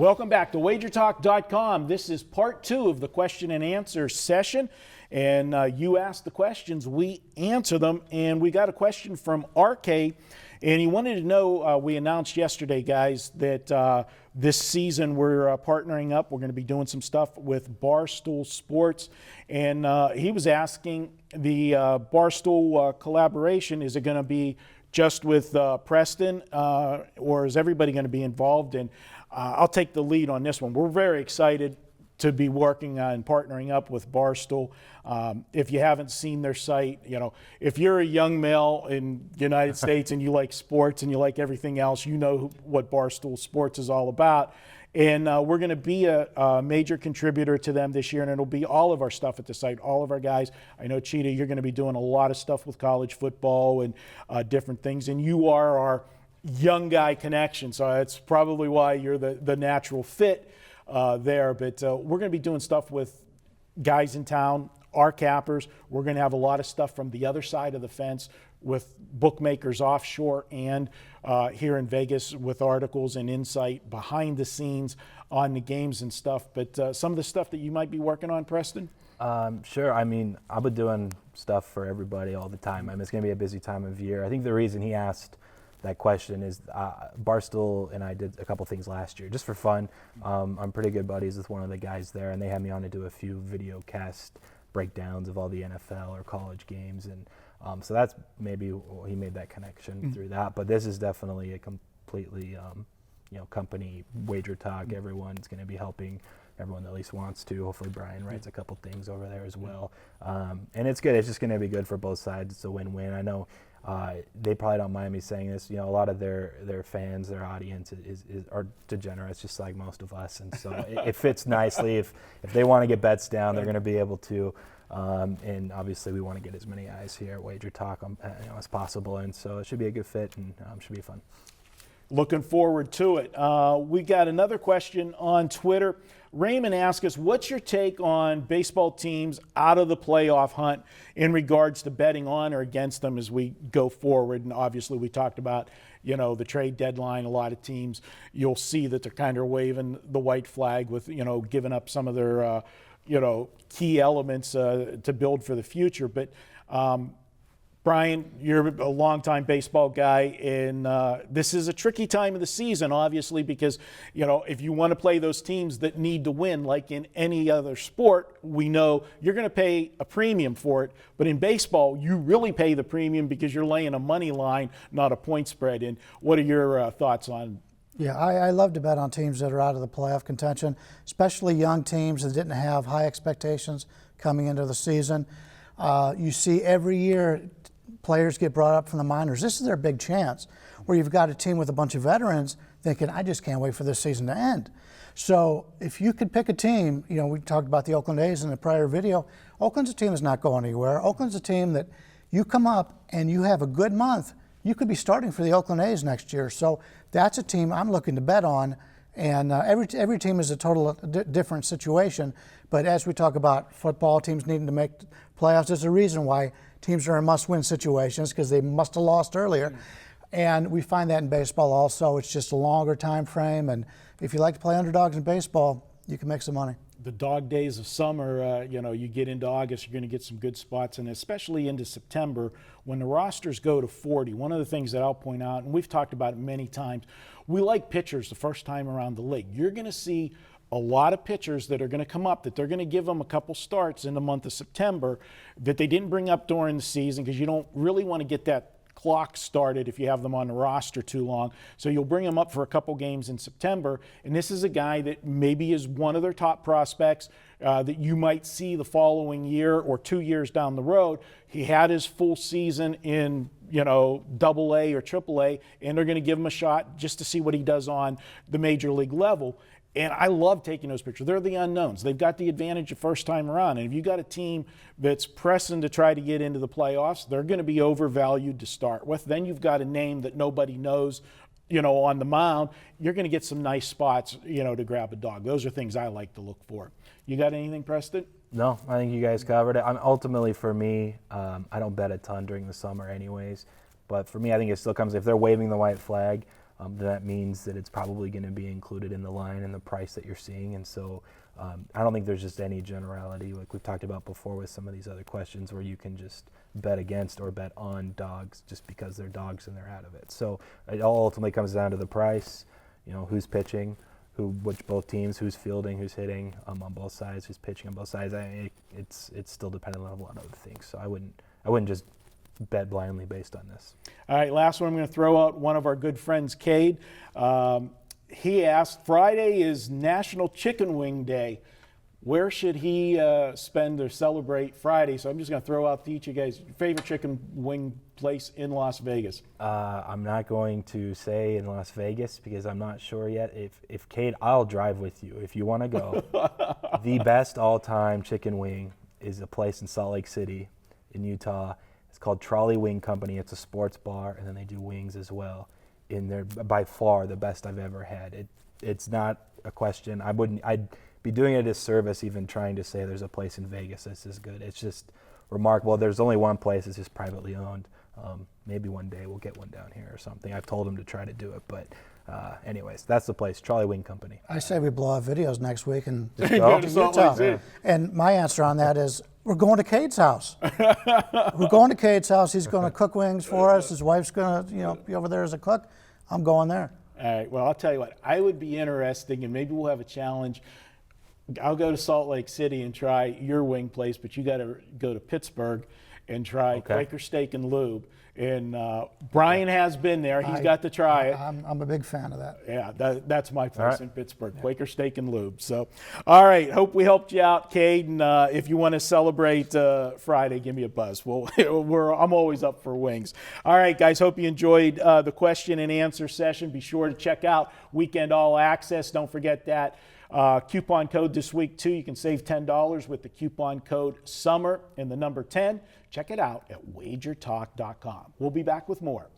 Welcome back to wagertalk.com. This is part 2 of the question and answer session. And you ask the questions, we answer them. And we got a question from RK. And he wanted to know, we announced yesterday, guys, that this season we're partnering up. We're going to be doing some stuff with Barstool Sports. And he was asking, the Barstool collaboration, is it going to be just with Preston, or is everybody going to be involved? And I'll take the lead on this one. We're very excited to be working on partnering up with Barstool. If you haven't seen their site, if you're a young male in the United States and you like sports and you like everything else, you know what Barstool Sports is all about. And we're going to be a major contributor to them this year, and it'll be all of our stuff at the site, all of our guys. I know, Cheetah, you're going to be doing a lot of stuff with college football and different things, and you are our young guy connection, so that's probably why you're the natural fit there. But we're going to be doing stuff with guys in town, our cappers. We're going to have a lot of stuff from the other side of the fence with bookmakers offshore and here in Vegas with articles and insight behind the scenes on the games and stuff. But some of the stuff that you might be working on, Preston? Sure. I mean, I've been doing stuff for everybody all the time. I mean, it's going to be a busy time of year. I think the reason he asked that question is Barstool and I did a couple things last year just for fun. I'm pretty good buddies with one of the guys there, and they had me on to do a few video cast breakdowns of all the NFL or college games, and so that's maybe he made that connection through that. But this is definitely a completely company wager talk. Everyone's going to be helping. Everyone that at least wants to. Hopefully Brian writes a couple things over there as well. And it's good. It's just going to be good for both sides. It's a win-win. I know they probably don't mind me saying this. A lot of their fans, their audience are degenerates, just like most of us. And so it fits nicely. If they want to get bets down, they're going to be able to. And obviously we want to get as many eyes here at Wager Talk as possible. And so it should be a good fit and should be fun. Looking forward to it. We got another question on Twitter. Raymond asked us, what's your take on baseball teams out of the playoff hunt in regards to betting on or against them as we go forward? And obviously we talked about, the trade deadline. A lot of teams, you'll see that they're kind of waving the white flag with, giving up some of their, key elements to build for the future. But Brian, you're a longtime baseball guy, and this is a tricky time of the season, obviously, because, if you want to play those teams that need to win, like in any other sport, we know you're going to pay a premium for it. But in baseball, you really pay the premium because you're laying a money line, not a point spread. And what are your thoughts on? Yeah, I love to bet on teams that are out of the playoff contention, especially young teams that didn't have high expectations coming into the season. You see every year players get brought up from the minors. This is their big chance, where you've got a team with a bunch of veterans thinking, I just can't wait for this season to end. So if you could pick a team, we talked about the Oakland A's in the prior video. Oakland's a team that's not going anywhere. Oakland's a team that you come up and you have a good month, you could be starting for the Oakland A's next year. So that's a team I'm looking to bet on. And every team is a total different situation. But as we talk about football teams needing to make playoffs, there's a reason why teams are in must-win situations, because they must have lost earlier. And we find that in baseball also. It's just a longer time frame. And if you like to play underdogs in baseball, you can make some money. The dog days of summer, you get into August, you're going to get some good spots, and especially into September when the rosters go to 40. One of the things that I'll point out, and we've talked about it many times, we like pitchers the first time around the league. You're going to see a lot of pitchers that are going to come up, that they're going to give them a couple starts in the month of September that they didn't bring up during the season, because you don't really want to get that clock started if you have them on the roster too long. So you'll bring them up for a couple games in September, and this is a guy that maybe is one of their top prospects that you might see the following year or 2 years down the road. He had his full season in AA or AAA, and they're going to give him a shot just to see what he does on the major league level. And I love taking those pictures. They're the unknowns. They've got the advantage the first time around. And if you got a team that's pressing to try to get into the playoffs, they're going to be overvalued to start with. Then you've got a name that nobody knows, on the mound. You're going to get some nice spots, to grab a dog. Those are things I like to look for. You got anything, Preston? No, I think you guys covered it. Ultimately, for me, I don't bet a ton during the summer anyways. But for me, I think it still comes, if they're waving the white flag, then that means that it's probably going to be included in the line and the price that you're seeing. And so I don't think there's just any generality like we've talked about before with some of these other questions where you can just bet against or bet on dogs just because they're dogs and they're out of it. So it all ultimately comes down to the price, who's pitching, both teams, who's fielding, who's hitting on both sides, who's pitching on both sides. It's still dependent on a lot of other things. So I wouldn't just bet blindly based on this. All right, last one. I'm going to throw out one of our good friends, Cade. He asked, Friday is National Chicken Wing Day. Where should he spend or celebrate Friday? So I'm just going to throw out to each of you guys your favorite chicken wing place in Las Vegas. I'm not going to say in Las Vegas because I'm not sure yet. If Cade, I'll drive with you if you want to go. The best all-time chicken wing is a place in Salt Lake City in Utah. It's called Trolley Wing Company. It's a sports bar, and then they do wings as well. And they're by far the best I've ever had. It's not a question. I'd be doing it a disservice even trying to say there's a place in Vegas that's as good. It's just remarkable. There's only one place. It's just privately owned. Maybe one day we'll get one down here or something. I've told him to try to do it, but anyways, that's the place, Trolley Wing Company. I say we blow out videos next week and Go to Salt Lake City. And my answer on that is we're going to Cade's house. We're going to Cade's house. He's going to cook wings for us. His wife's going to be over there as a cook. I'm going there. All right, well, I'll tell you what. I would be interesting, and maybe we'll have a challenge. I'll go to Salt Lake City and try your wing place, but you got to go to Pittsburgh and try Quaker Steak and Lube. And Brian has been there. He's got to try it. I'm a big fan of that. Yeah, that's my place in Pittsburgh, Quaker Steak and Lube. So, all right, hope we helped you out, Cade. And if you want to celebrate Friday, give me a buzz. I'm always up for wings. All right, guys, hope you enjoyed the question and answer session. Be sure to check out Weekend All Access. Don't forget that. Coupon code this week, too. You can save $10 with the coupon code SUMMER and the number 10. Check it out at wagertalk.com. We'll be back with more.